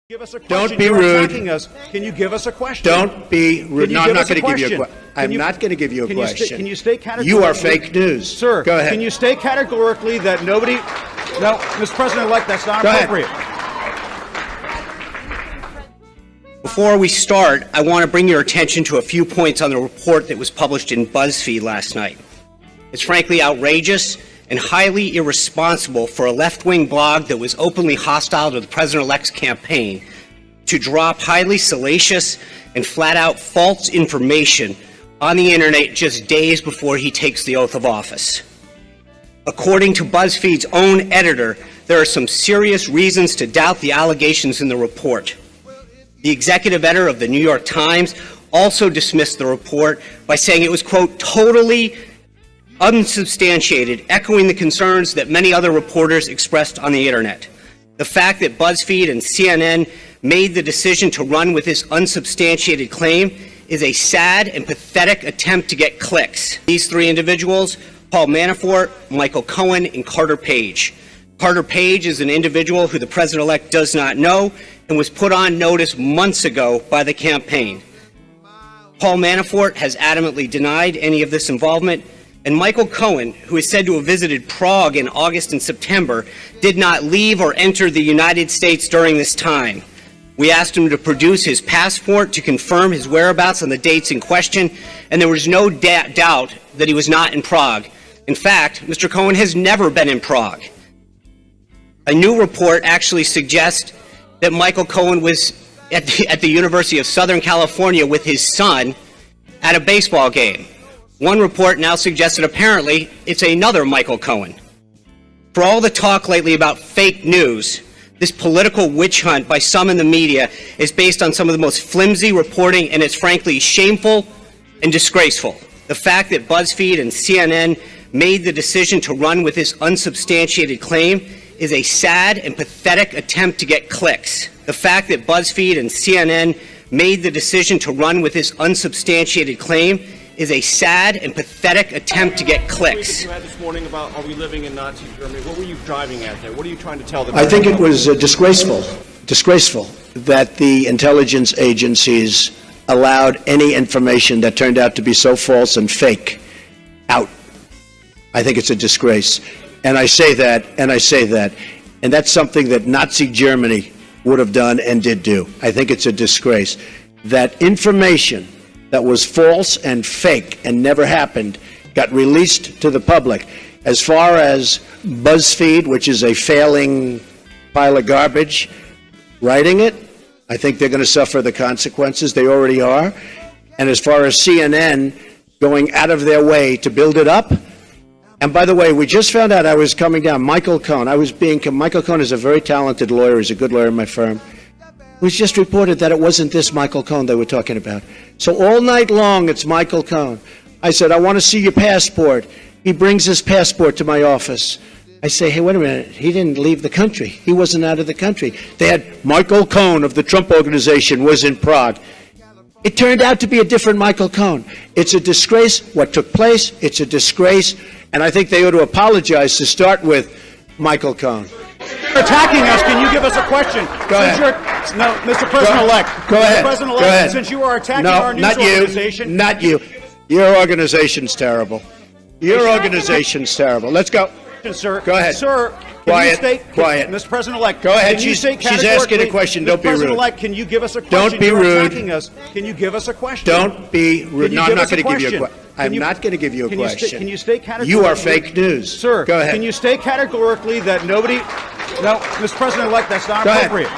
Give us a question. Don't be You're rude. Attacking us. Can you give us a question? Don't be rude. No, I'm not going to give you a question. I'm you, not going to give you a question. Can you state categorically? You are fake news. Sir, go ahead. Can you state categorically that nobody... No, Mr. President-elect, that's not appropriate. Before we start, I want to bring your attention to a few points on the report that was published in BuzzFeed last night. It's frankly outrageous and highly irresponsible for a left-wing blog that was openly hostile to the President-elect's campaign to drop highly salacious and flat-out false information on the Internet just days before he takes the oath of office. According to BuzzFeed's own editor, there are some serious reasons to doubt the allegations in the report. The executive editor of the New York Times also dismissed the report by saying it was, quote, totally unsubstantiated, echoing the concerns that many other reporters expressed on the Internet. The fact that BuzzFeed and CNN made the decision to run with this unsubstantiated claim is a sad and pathetic attempt to get clicks. These three individuals, Paul Manafort, Michael Cohen, and Carter Page. Carter Page is an individual who the President-elect does not know and was put on notice months ago by the campaign. Paul Manafort has adamantly denied any of this involvement, and Michael Cohen, who is said to have visited Prague in August and September, did not leave or enter the United States during this time. We asked him to produce his passport to confirm his whereabouts on the dates in question, and there was no doubt that he was not in Prague. In fact, Mr. Cohen has never been in Prague. A new report actually suggests that Michael Cohen was at the University of Southern California with his son at a baseball game. One report now suggests that apparently it's another Michael Cohen. For all the talk lately about fake news, this political witch hunt by some in the media is based on some of the most flimsy reporting, and it's frankly shameful and disgraceful. The fact that BuzzFeed and CNN made the decision to run with this unsubstantiated claim is a sad and pathetic attempt to get clicks. The fact that BuzzFeed and CNN made the decision to run with this unsubstantiated claim is a sad and pathetic attempt to get clicks. You had this morning about are we living in Nazi Germany? What were you driving at there? What are you trying to tell them? I think it was disgraceful that the intelligence agencies allowed any information that turned out to be so false and fake out. I think it's a disgrace. And I say that, and that's something that Nazi Germany would have done and did do. I think it's a disgrace. That information that was false and fake and never happened got released to the public. As far as BuzzFeed, which is a failing pile of garbage, writing it, I think they're going to suffer the consequences. They already are. And as far as CNN going out of their way to build it up, and by the way, we just found out I was coming down. Michael Cohen. Michael Cohen is a very talented lawyer. He's a good lawyer in my firm. It was just reported that it wasn't this Michael Cohen they were talking about. So all night long, it's Michael Cohen. I said, I want to see your passport. He brings his passport to my office. I say, hey, wait a minute. He didn't leave the country. He wasn't out of the country. They had Michael Cohen of the Trump Organization was in Prague. It turned out to be a different Michael Cohen. It's a disgrace what took place. It's a disgrace. And I think they ought to apologize to start with Michael Cohen. You're attacking us. Can you give us a question? Go ahead. No, Mr. President-elect. Go ahead. Mr. President-elect, since you are attacking our news organization. Not you. Your organization's terrible. Your organization's terrible. Let's go. Sir. Go ahead. Sir, quiet. Mr. President-elect. Go ahead. She's asking a question. Don't be rude. Mr. President-elect, can you give us a question? Don't be rude. You're attacking us. Can you give us a question? Don't be rude. No, I'm not going to give you a question. I'm not going to give you a question. Can you state categorically? You are fake news. Sir, go ahead. Can you state categorically that nobody... No, Mr. President-elect, that's not appropriate.